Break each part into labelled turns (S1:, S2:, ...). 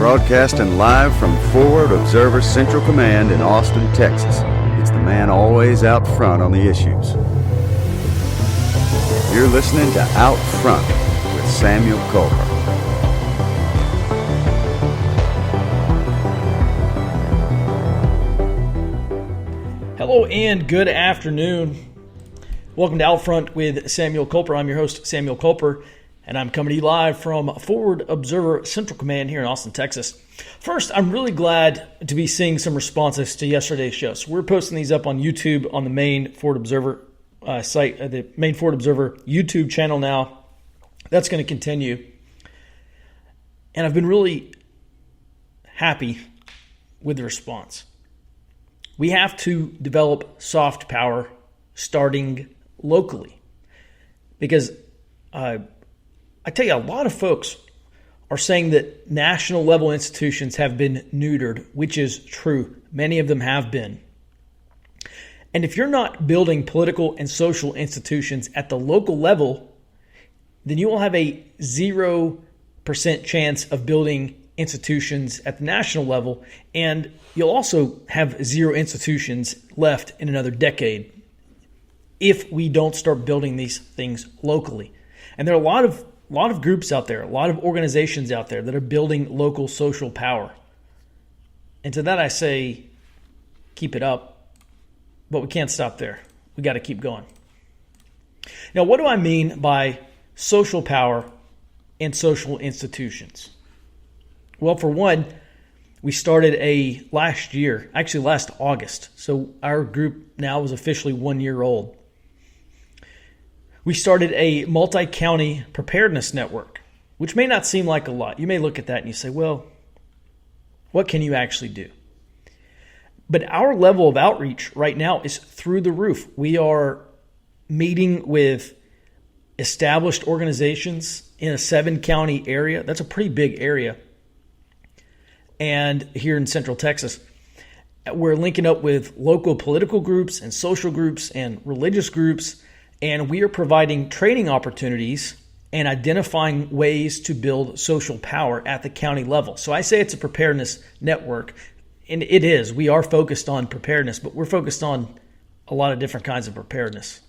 S1: Broadcasting live from Forward Observer Central Command in Austin, Texas. It's the man always out front on the issues. You're listening to Out Front with Samuel Culper.
S2: Hello and good afternoon. Welcome to Out Front with Samuel Culper. I'm your host, Samuel Culper, and I'm coming to you live from Forward Observer Central Command here in Austin, Texas. First, I'm really glad to be seeing some responses to yesterday's show. So we're posting these up on YouTube on the main Forward Observer site, the main Forward Observer YouTube channel now. That's going to continue. And I've been really happy with the response. We have to develop soft power starting locally. Because I tell you, a lot of folks are saying that national level institutions have been neutered, which is true. Many of them have been. And if you're not building political and social institutions at the local level, then you will have a 0% chance of building institutions at the national level, and you'll also have zero institutions left in another decade if we don't start building these things locally. And there are a lot of groups out there, a lot of organizations out there that are building local social power. And to that I say, keep it up, but we can't stop there. We got to keep going. Now, what do I mean by social power and social institutions? Well, for one, we started last August. So our group now is officially 1 year old. We started a multi-county preparedness network, which may not seem like a lot. You may look at that and you say, well, what can you actually do? But our level of outreach right now is through the roof. We are meeting with established organizations in a 7-county area. That's a pretty big area. And here in Central Texas, we're linking up with local political groups and social groups and religious groups, and we are providing training opportunities and identifying ways to build social power at the county level. So I say it's a preparedness network, and it is. We are focused on preparedness, but we're focused on a lot of different kinds of preparedness.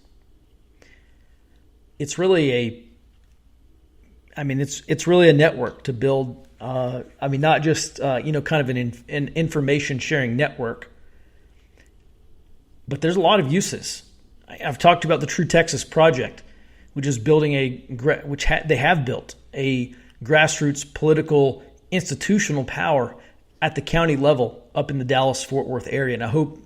S2: It's really it's really a network to build. Not just kind of an information sharing network, but there's a lot of uses. I've talked about the True Texas Project, which is building they have built a grassroots political institutional power at the county level up in the Dallas-Fort Worth area, and I hope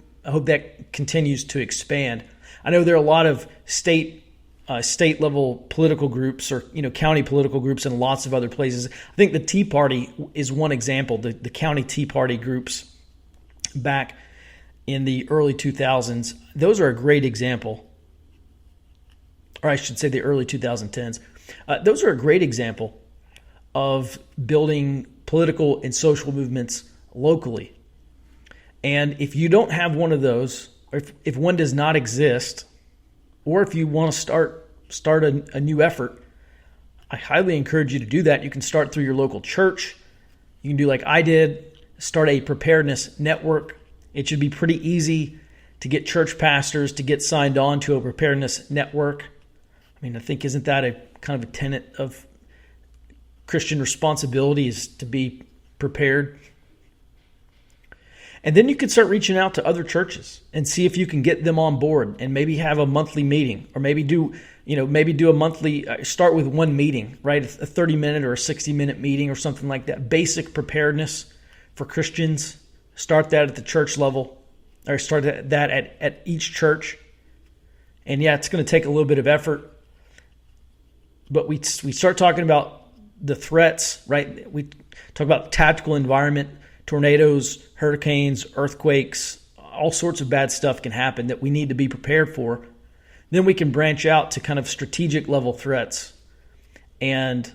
S2: that continues to expand. I know there are a lot of state level political groups or county political groups in lots of other places. I think the Tea Party is one example. The county Tea Party groups back in the early 2000s, those are a great example. Or I should say the early 2010s. Those are a great example of building political and social movements locally. And if you don't have one of those, or if one does not exist, or if you want to start a new effort, I highly encourage you to do that. You can start through your local church. You can do like I did, start a preparedness network. It should be pretty easy to get church pastors to get signed on to a preparedness network. I think isn't that a kind of a tenet of Christian responsibility, is to be prepared? And then you could start reaching out to other churches and see if you can get them on board, and maybe have a monthly meeting, or maybe do a monthly, start with one meeting, right? A 30-minute or a 60-minute meeting or something like that. Basic preparedness for Christians. Start that at the church level, or start that at each church. And yeah, it's going to take a little bit of effort, but we start talking about the threats, right? We talk about the tactical environment. Tornadoes, hurricanes, earthquakes, all sorts of bad stuff can happen that we need to be prepared for. Then we can branch out to kind of strategic level threats. And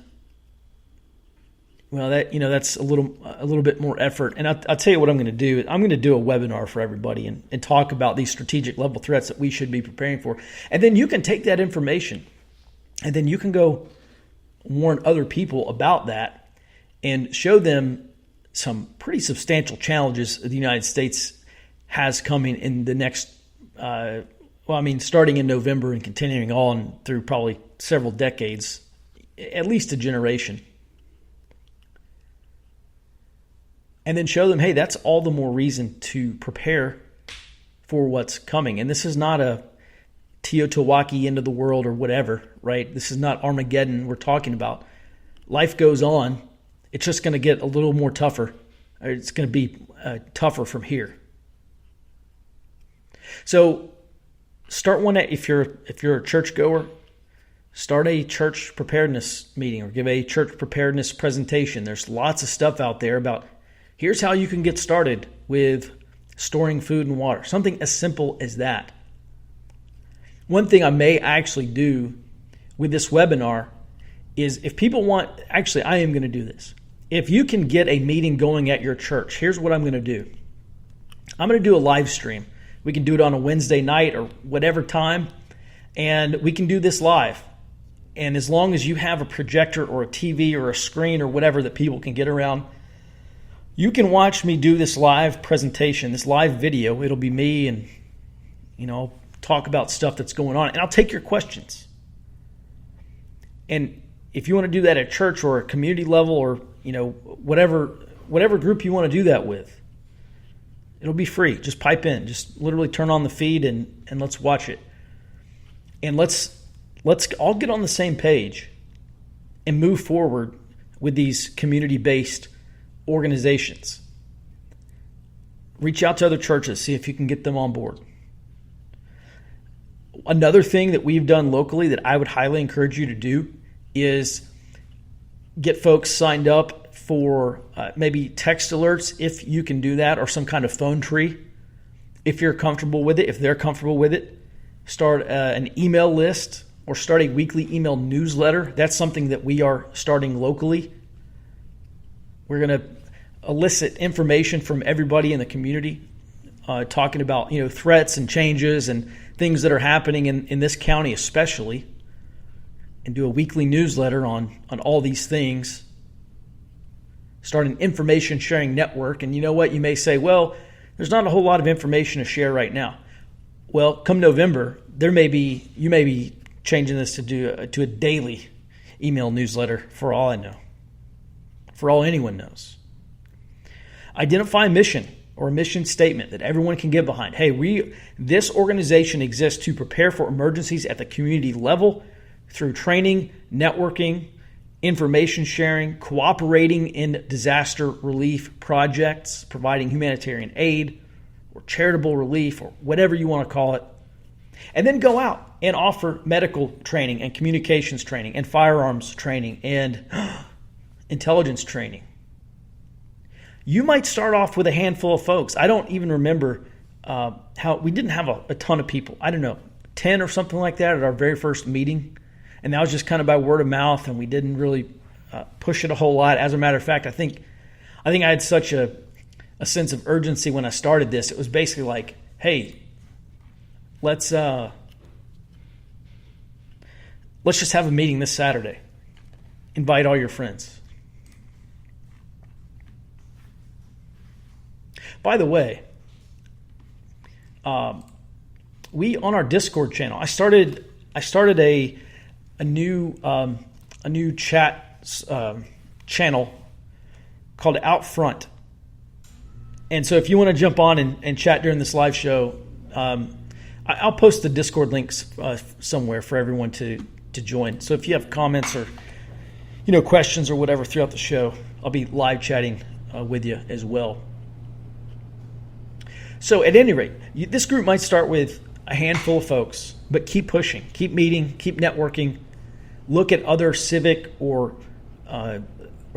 S2: well, that's a little bit more effort. And I'll tell you what I'm going to do. I'm going to do a webinar for everybody and talk about these strategic level threats that we should be preparing for. And then you can take that information and then you can go warn other people about that and show them some pretty substantial challenges the United States has coming in the next, starting in November and continuing on through probably several decades, at least a generation. And then show them, hey, that's all the more reason to prepare for what's coming. And this is not a Teotihuacan end of the world or whatever, right? This is not Armageddon we're talking about. Life goes on. It's just going to get a little more tougher. It's going to be tougher from here. So start one if you're a churchgoer, start a church preparedness meeting or give a church preparedness presentation. There's lots of stuff out there about here's how you can get started with storing food and water. Something as simple as that. One thing I may actually do with this webinar is if people want, actually I am going to do this. If you can get a meeting going at your church, here's what I'm going to do. I'm going to do a live stream. We can do it on a Wednesday night or whatever time, and we can do this live. And as long as you have a projector or a TV or a screen or whatever that people can get around, you can watch me do this live presentation, this live video. It'll be me and, talk about stuff that's going on. And I'll take your questions. And if you want to do that at church or a community level or, whatever group you want to do that with, it'll be free. Just pipe in. Just literally turn on the feed and let's watch it. And let's all get on the same page and move forward with these community-based organizations. Reach out to other churches, see if you can get them on board. Another thing that we've done locally that I would highly encourage you to do is get folks signed up for maybe text alerts if you can do that, or some kind of phone tree if you're comfortable with it, if they're comfortable with it. Start an email list or start a weekly email newsletter. That's something that we are starting locally. We're going to elicit information from everybody in the community, talking about threats and changes and things that are happening in this county especially, and do a weekly newsletter on all these things. Start an information sharing network. And you know what? You may say, well, there's not a whole lot of information to share right now. Well, come November, you may be changing this to a daily email newsletter for all I know, for all anyone knows. Identify a mission or a mission statement that everyone can get behind. Hey, this organization exists to prepare for emergencies at the community level through training, networking, information sharing, cooperating in disaster relief projects, providing humanitarian aid or charitable relief or whatever you want to call it. And then go out and offer medical training and communications training and firearms training and intelligence training. You might start off with a handful of folks. I don't even remember how we didn't have a ton of people. I don't know, 10 or something like that at our very first meeting. And that was just kind of by word of mouth, and we didn't really push it a whole lot. As a matter of fact, I think I had such a sense of urgency when I started this. It was basically like, hey, let's just have a meeting this Saturday. Invite all your friends. By the way, we on our Discord channel, I started a new chat channel called Out Front. And so if you want to jump on and chat during this live show, I'll post the Discord links somewhere for everyone to join. So if you have comments or questions or whatever throughout the show, I'll be live chatting with you as well. So at any rate, this group might start with a handful of folks, but keep pushing, keep meeting, keep networking. Look at other civic or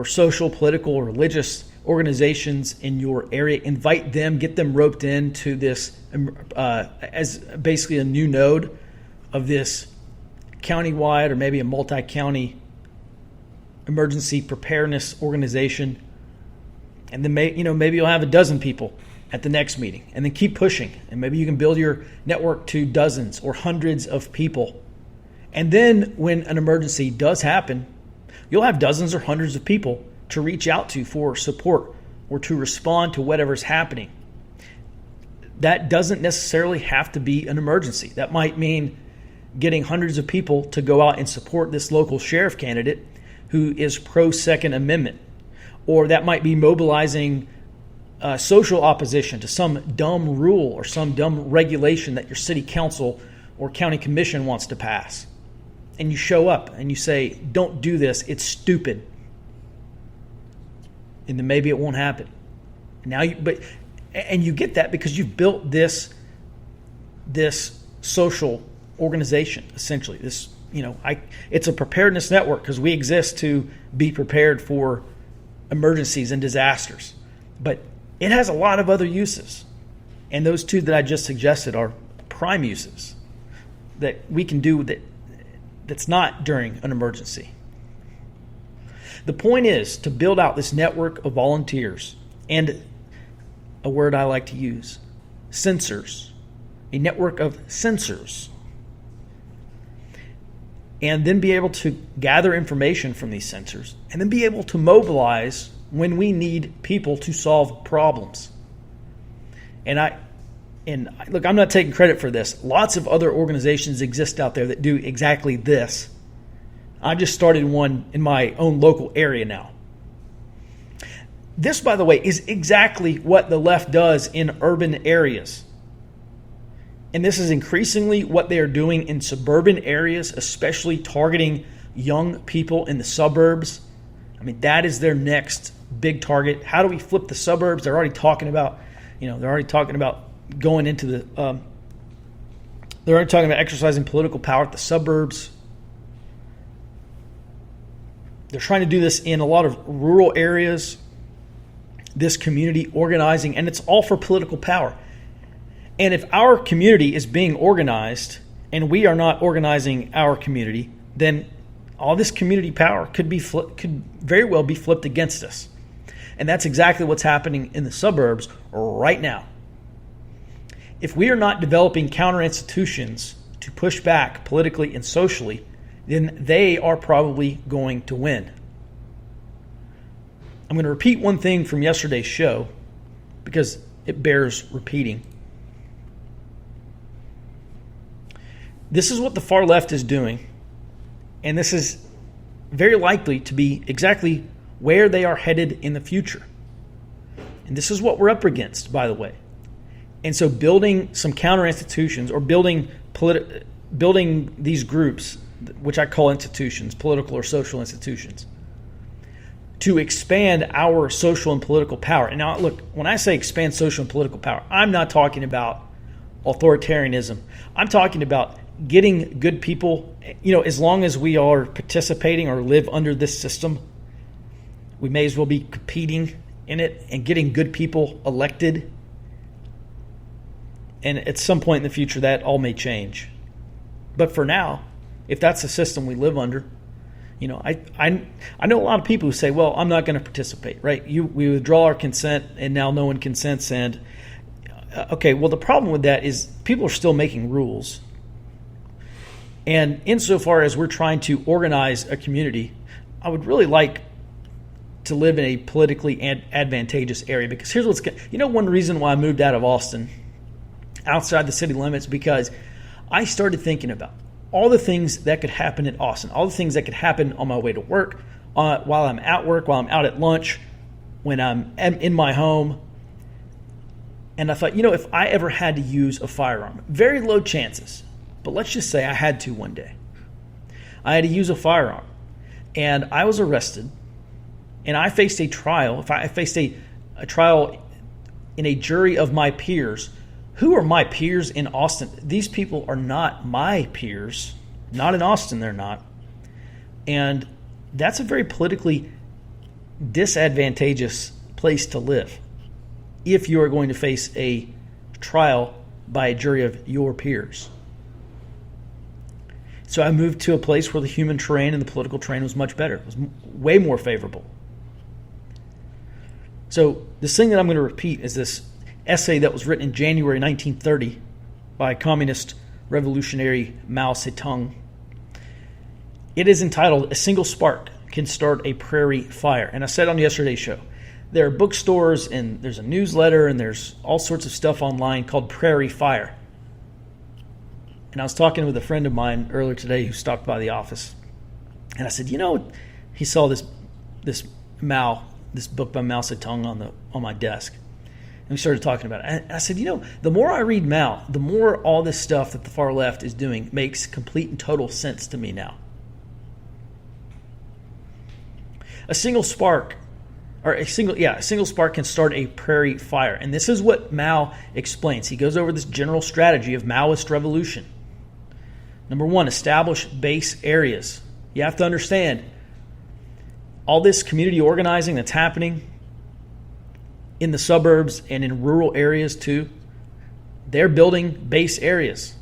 S2: social, political, or religious organizations in your area. Invite them, get them roped into this as basically a new node of this countywide or maybe a multi-county emergency preparedness organization. And then maybe you'll have a dozen people at the next meeting, and then keep pushing. And maybe you can build your network to dozens or hundreds of people. And then when an emergency does happen, you'll have dozens or hundreds of people to reach out to for support or to respond to whatever's happening. That doesn't necessarily have to be an emergency. That might mean getting hundreds of people to go out and support this local sheriff candidate who is pro-Second Amendment. Or that might be mobilizing social opposition to some dumb rule or some dumb regulation that your city council or county commission wants to pass. And you show up and you say, don't do this, it's stupid. And then maybe it won't happen. And you get that because you've built this social organization, essentially. It's a preparedness network because we exist to be prepared for emergencies and disasters. But it has a lot of other uses. And those two that I just suggested are prime uses that we can do that's not during an emergency. The point is to build out this network of volunteers and a word I like to use, sensors, a network of sensors, and then be able to gather information from these sensors and then be able to mobilize when we need people to solve problems. And look, I'm not taking credit for this. Lots of other organizations exist out there that do exactly this. I just started one in my own local area now. This, by the way, is exactly what the left does in urban areas. And this is increasingly what they are doing in suburban areas, especially targeting young people in the suburbs. I mean, that is their next big target. How do we flip the suburbs? They're already talking about going into the they're already talking about exercising political power at the suburbs. They're trying to do this in a lot of rural areas, this community organizing, and it's all for political power. And if our community is being organized and we are not organizing our community, then all this community power could very well be flipped against us. And that's exactly what's happening in the suburbs right now. If we are not developing counter institutions to push back politically and socially, then they are probably going to win. I'm going to repeat one thing from yesterday's show because it bears repeating. This is what the far left is doing, and this is very likely to be exactly where they are headed in the future. And this is what we're up against, by the way. And so building some counter institutions or building these groups, which I call institutions, political or social institutions, to expand our social and political power. And now, look, when I say expand social and political power, I'm not talking about authoritarianism. I'm talking about getting good people, as long as we are participating or live under this system, we may as well be competing in it and getting good people elected. And at some point in the future, that all may change. But for now, if that's the system we live under, I know a lot of people who say, well, I'm not going to participate, right? We withdraw our consent and now no one consents. And okay, well, the problem with that is people are still making rules. And insofar as we're trying to organize a community, I would really like to live in a politically advantageous area, because here's one reason why I moved out of Austin, outside the city limits, because I started thinking about all the things that could happen in Austin, all the things that could happen on my way to work, while I'm at work, while I'm out at lunch, when I'm in my home. And I thought, if I ever had to use a firearm, very low chances, but let's just say I had to one day. I had to use a firearm, and I was arrested, and I faced a trial. If I faced a trial in a jury of my peers. Who are my peers in Austin? These people are not my peers. Not in Austin, they're not. And that's a very politically disadvantageous place to live if you are going to face a trial by a jury of your peers. So I moved to a place where the human terrain and the political terrain was much better. It was way more favorable. So this thing that I'm going to repeat is this essay that was written in January 1930 by communist revolutionary Mao Zedong. It is entitled, "A Single Spark Can Start a Prairie Fire." And I said on yesterday's show, there are bookstores and there's a newsletter and there's all sorts of stuff online called Prairie Fire. And I was talking with a friend of mine earlier today who stopped by the office. And I said, he saw this book by Mao Zedong on my desk. And we started talking about it. And I said, the more I read Mao, the more all this stuff that the far left is doing makes complete and total sense to me now. A single spark can start a prairie fire. And this is what Mao explains. He goes over this general strategy of Maoist revolution. Number one, establish base areas. You have to understand, all this community organizing that's happening in the suburbs and in rural areas too, they're building base areas.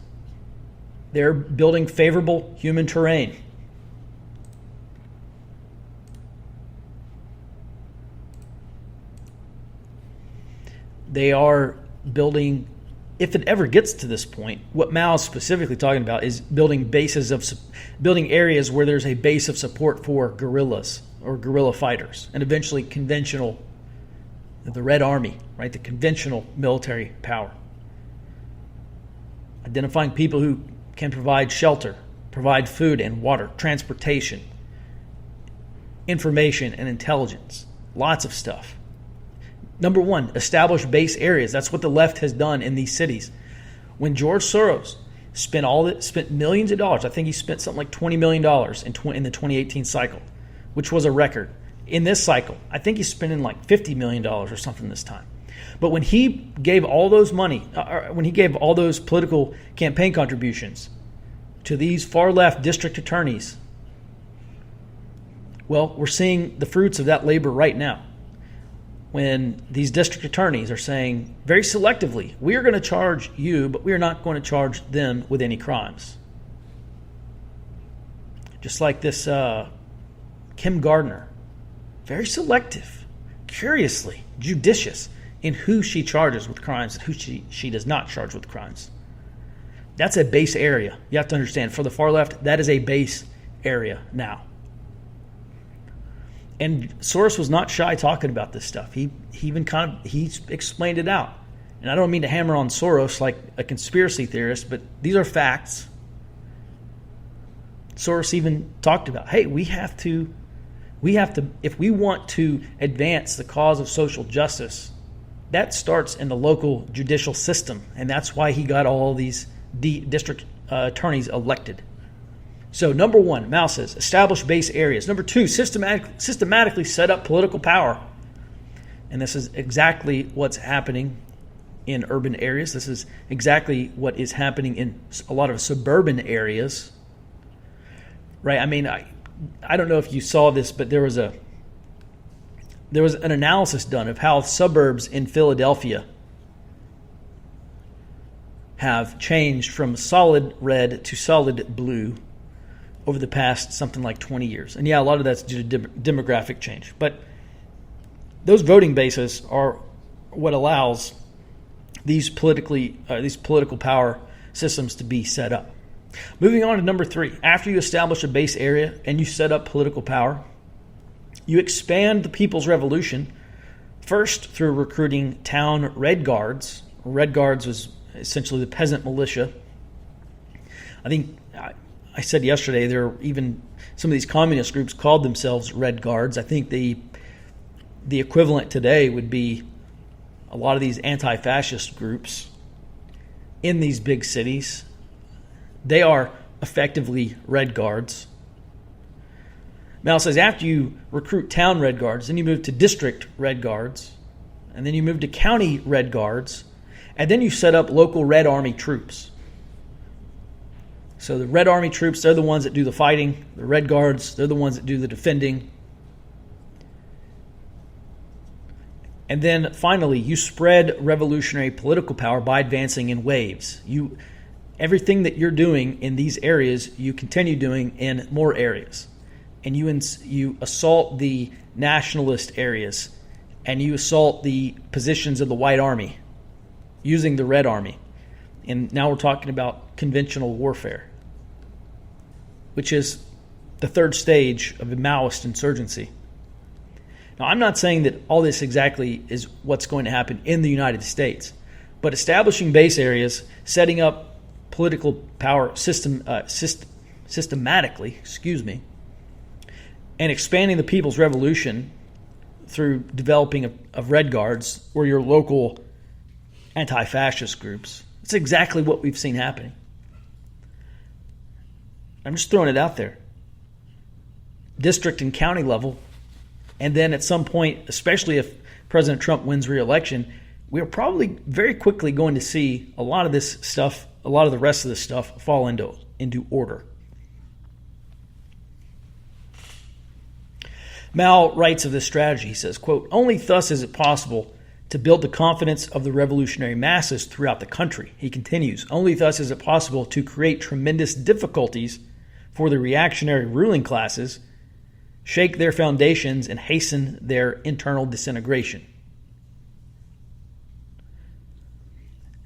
S2: They're building favorable human terrain. They are building, if it ever gets to this point, what Mao is specifically talking about is building areas where there's a base of support for guerrillas or guerrilla fighters, and eventually the Red Army, right? The conventional military power. Identifying people who can provide shelter, provide food and water, transportation, information and intelligence. Lots of stuff. Number one, establish base areas. That's what the left has done in these cities. When George Soros spent millions of dollars, I think he spent something like $20 million in the 2018 cycle, which was a record. In this cycle, I think he's spending like $50 million or something this time. But when he gave all those political campaign contributions to these far left district attorneys, well, we're seeing the fruits of that labor right now. When these district attorneys are saying very selectively, we are going to charge you, but we are not going to charge them with any crimes. Just like this Kim Gardner. Very selective, curiously judicious in who she charges with crimes and who she does not charge with crimes. That's a base area. You have to understand, for the far left, that is a base area now. And Soros was not shy talking about this stuff. He explained it out. And I don't mean to hammer on Soros like a conspiracy theorist, but these are facts. Soros even talked about, hey, we have to, if we want to advance the cause of social justice, that starts in the local judicial system. And that's why he got all these district attorneys elected. So number one, Mao says, establish base areas. Number two, systematically set up political power. And this is exactly what's happening in urban areas. This is exactly what is happening in a lot of suburban areas. Right? I mean, I don't know if you saw this, but there was an analysis done of how suburbs in Philadelphia have changed from solid red to solid blue over the past something like 20 years. And yeah, a lot of that's due to demographic change. But those voting bases are what allows these political power systems to be set up. Moving on to number three. After you establish a base area and you set up political power, you expand the People's Revolution first through recruiting town Red Guards. Red Guards was essentially the peasant militia. I think I said yesterday there are even some of these communist groups called themselves Red Guards. I think the equivalent today would be a lot of these anti-fascist groups in these big cities. They are effectively Red Guards. Mao says after you recruit town Red Guards, then you move to district Red Guards, and then you move to county Red Guards, and then you set up local Red Army troops. So the Red Army troops, they're the ones that do the fighting. The Red Guards, they're the ones that do the defending. And then finally, you spread revolutionary political power by advancing in waves. Everything that you're doing in these areas, you continue doing in more areas. And you assault the nationalist areas, and you assault the positions of the White Army using the Red Army. And now we're talking about conventional warfare, which is the third stage of a Maoist insurgency. Now, I'm not saying that all this exactly is what's going to happen in the United States, but establishing base areas, setting up political power systematically, and expanding the People's Revolution through developing of Red Guards or your local anti-fascist groups. It's exactly what we've seen happening. I'm just throwing it out there. District and county level, and then at some point, especially if President Trump wins re-election, we're probably very quickly going to see a lot of this stuff, a lot of the rest of this stuff fall into order. Mao writes of this strategy. He says, quote, "Only thus is it possible to build the confidence of the revolutionary masses throughout the country." He continues, "Only thus is it possible to create tremendous difficulties for the reactionary ruling classes, shake their foundations, and hasten their internal disintegration."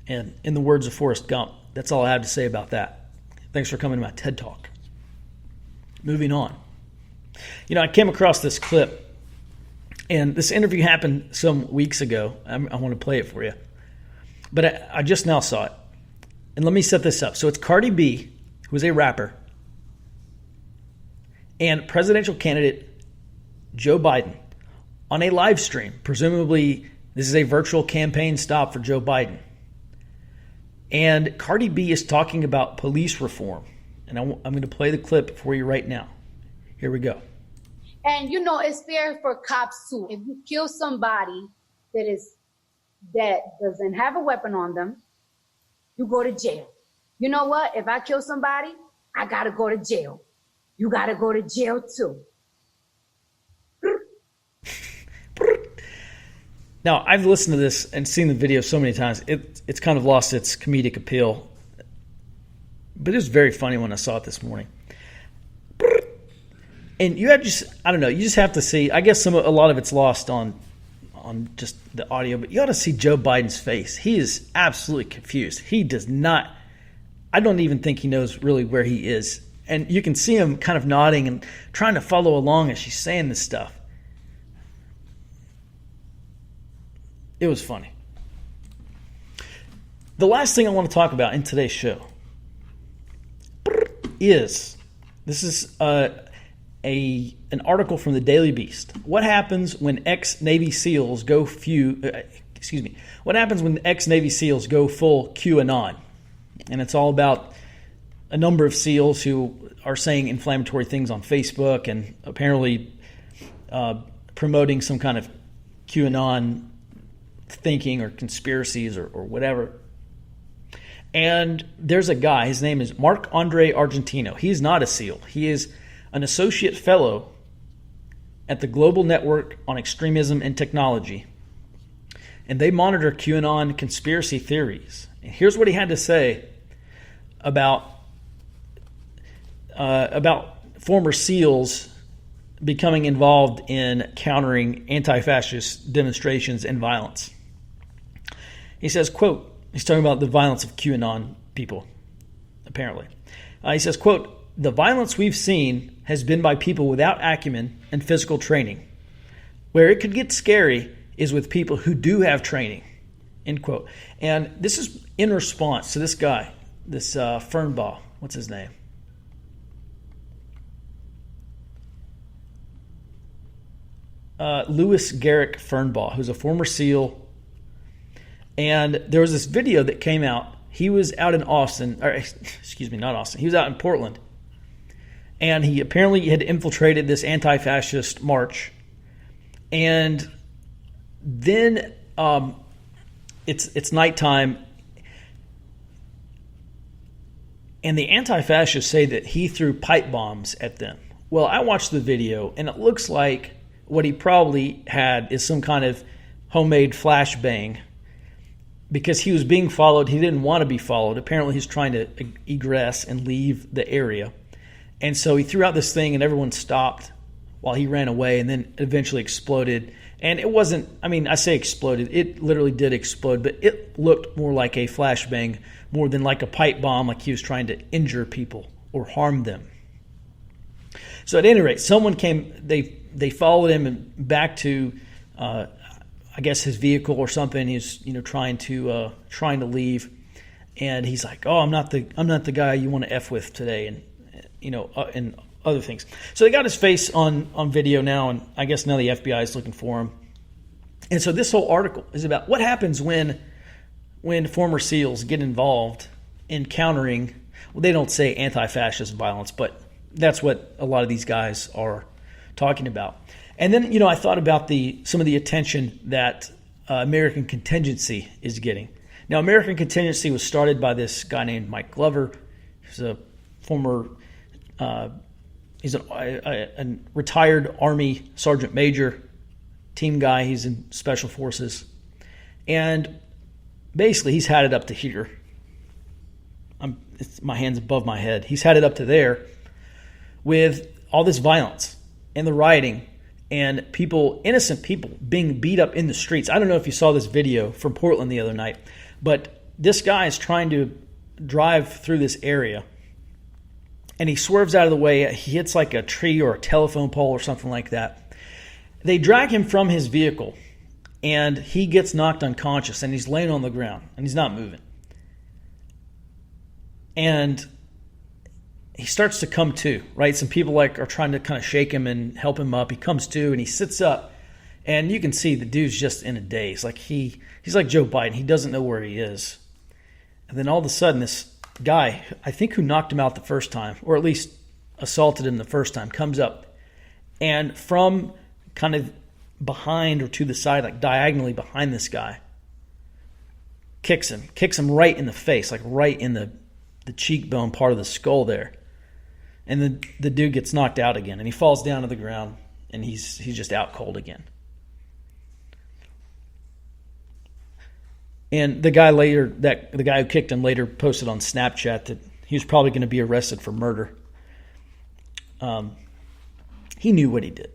S2: And in the words of Forrest Gump, that's all I have to say about that. Thanks for coming to my TED Talk. Moving on. I came across this clip, and this interview happened some weeks ago. I want to play it for you. But I just now saw it. And let me set this up. So it's Cardi B, who is a rapper, and presidential candidate Joe Biden on a live stream. Presumably, this is a virtual campaign stop for Joe Biden. And Cardi B is talking about police reform. And I'm going to play the clip for you right now. Here we go.
S3: And it's fair for cops too. If you kill somebody that doesn't have a weapon on them, you go to jail. You know what? If I kill somebody, I gotta go to jail. You gotta go to jail too.
S2: Now, I've listened to this and seen the video so many times. It's kind of lost its comedic appeal. But it was very funny when I saw it this morning. And you just have to see, I guess a lot of it's lost on just the audio, but you ought to see Joe Biden's face. He is absolutely confused. He does not, I don't even think he knows really where he is. And you can see him kind of nodding and trying to follow along as she's saying this stuff. It was funny. The last thing I want to talk about in today's show is, this is an article from the Daily Beast. What happens when ex-Navy SEALs go What happens when ex-Navy SEALs go full QAnon? And it's all about a number of SEALs who are saying inflammatory things on Facebook and apparently promoting some kind of QAnon thinking or conspiracies or whatever. And there's a guy, his name is Marc-Andre Argentino. He's not a SEAL. He is an associate fellow at the Global Network on Extremism and Technology. And they monitor QAnon conspiracy theories. And here's what he had to say about former SEALs becoming involved in countering anti-fascist demonstrations and violence. He says, quote, he's talking about the violence of QAnon people, apparently. He says, quote, "The violence we've seen has been by people without acumen and physical training. Where it could get scary is with people who do have training," end quote. And this is in response to this guy, this Fernbaugh. What's his name? Louis Garrick Fernbaugh, who's a former SEAL. And there was this video that came out. He was out in Austin, or excuse me, not Austin. He was out in Portland. And he apparently had infiltrated this anti-fascist march. And then it's nighttime. And the anti-fascists say that he threw pipe bombs at them. Well, I watched the video, and it looks like what he probably had is some kind of homemade flashbang, because he was being followed. He didn't want to be followed. Apparently, he's trying to egress and leave the area. And so he threw out this thing, and everyone stopped while he ran away, and then eventually exploded. And it wasn't, I say exploded. It literally did explode, but it looked more like a flashbang more than like a pipe bomb, like he was trying to injure people or harm them. So at any rate, someone came, they they followed him back to, I guess, his vehicle or something. He's trying to leave, and he's like, "Oh, I'm not the guy you want to F with today," and and other things. So they got his face on video now, and I guess now the FBI is looking for him. And so this whole article is about what happens when former SEALs get involved in countering, well, they don't say anti-fascist violence, but that's what a lot of these guys are talking about. And then, I thought about some of the attention that American Contingency is getting. Now, American Contingency was started by this guy named Mike Glover. He's a former, he's a retired Army Sergeant Major, team guy. He's in Special Forces. And basically, he's had it up to here. My hand's above my head. He's had it up to there with all this violence and the rioting and innocent people being beat up in the streets. I don't know if you saw this video from Portland the other night, but this guy is trying to drive through this area, and he swerves out of the way. He hits like a tree or a telephone pole or something like that. They drag him from his vehicle, and he gets knocked unconscious, and he's laying on the ground, and he's not moving. And he starts to come to, right? Some people are trying to kind of shake him and help him up. He comes to, and he sits up, and you can see the dude's just in a daze. Like he's like Joe Biden. He doesn't know where he is. And then all of a sudden, this guy, I think who knocked him out the first time, or at least assaulted him the first time, comes up, and from kind of behind or to the side, like diagonally behind this guy, kicks him right in the face, like right in the cheekbone part of the skull there. And the dude gets knocked out again, and he falls down to the ground, and he's just out cold again. And the guy who kicked him later posted on Snapchat that he was probably going to be arrested for murder. He knew what he did.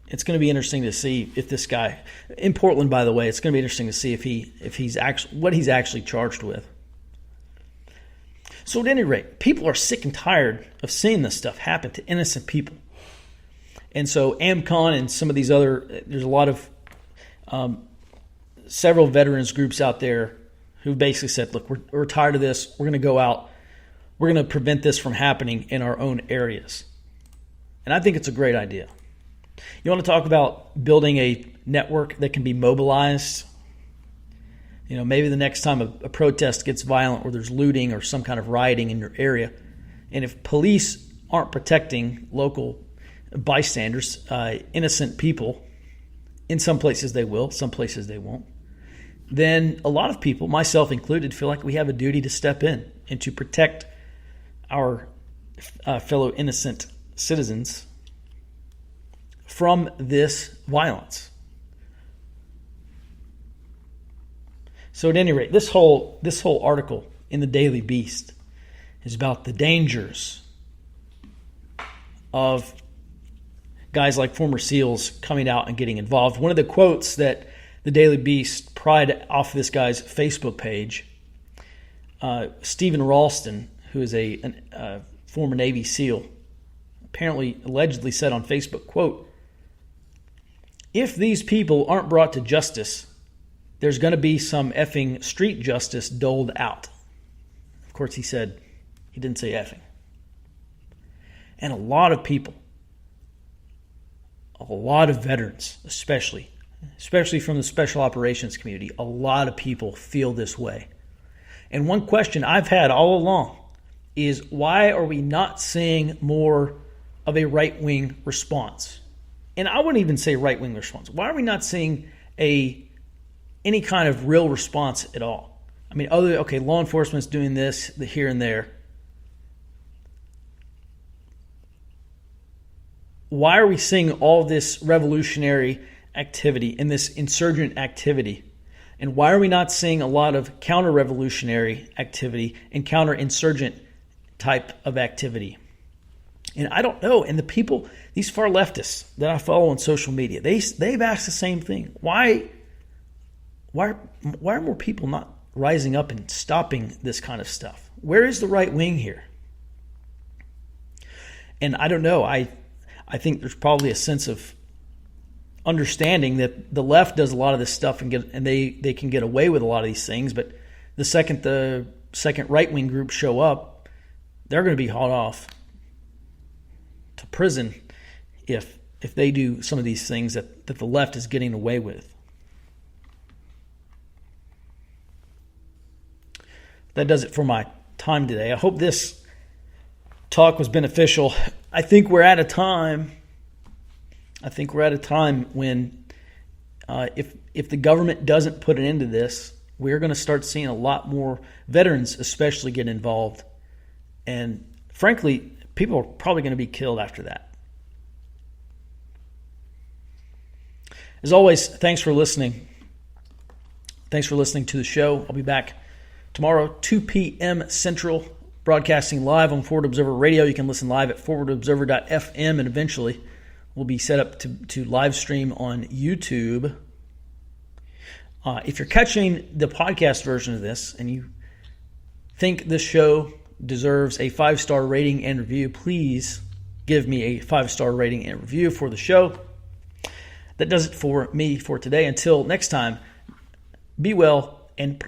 S2: It's going to be interesting to see if this guy in Portland, by the way, it's going to be interesting to see if he's actually charged with. So at any rate, people are sick and tired of seeing this stuff happen to innocent people. And so AMCON and some of these there's a lot of several veterans groups out there who basically said, look, we're tired of this. We're going to go out. We're going to prevent this from happening in our own areas. And I think it's a great idea. You want to talk about building a network that can be mobilized? Maybe the next time a protest gets violent or there's looting or some kind of rioting in your area, and if police aren't protecting local bystanders, innocent people, in some places they will, some places they won't, then a lot of people, myself included, feel like we have a duty to step in and to protect our fellow innocent citizens from this violence. So at any rate, this whole article in the Daily Beast is about the dangers of guys like former SEALs coming out and getting involved. One of the quotes that the Daily Beast pried off this guy's Facebook page, Stephen Ralston, who is a former Navy SEAL, allegedly said on Facebook, quote, "If these people aren't brought to justice, there's going to be some effing street justice doled out." Of course, he didn't say effing. And a lot of people, a lot of veterans, especially from the special operations community, a lot of people feel this way. And one question I've had all along is, why are we not seeing more of a right-wing response? And I wouldn't even say right-wing response. Why are we not seeing any kind of real response at all? I mean, law enforcement's doing this here and there. Why are we seeing all this revolutionary activity and this insurgent activity? And why are we not seeing a lot of counter-revolutionary activity and counter-insurgent type of activity? And I don't know. And the people, these far leftists that I follow on social media, they've asked the same thing. Why are more people not rising up and stopping this kind of stuff? Where is the right wing here? And I don't know. I I think there's probably a sense of understanding that the left does a lot of this stuff and they can get away with a lot of these things, but the second right-wing groups show up, they're going to be hauled off to prison if they do some of these things that the left is getting away with. That does it for my time today. I hope this talk was beneficial. I think we're at a time when if the government doesn't put an end to this, we're going to start seeing a lot more veterans especially get involved. And frankly, people are probably going to be killed after that. As always, thanks for listening. Thanks for listening to the show. I'll be back tomorrow, 2 p.m. Central, broadcasting live on Forward Observer Radio. You can listen live at forwardobserver.fm, and eventually we'll be set up to live stream on YouTube. If you're catching the podcast version of this and you think this show deserves a 5-star rating and review, please give me a 5-star rating and review for the show. That does it for me for today. Until next time, be well and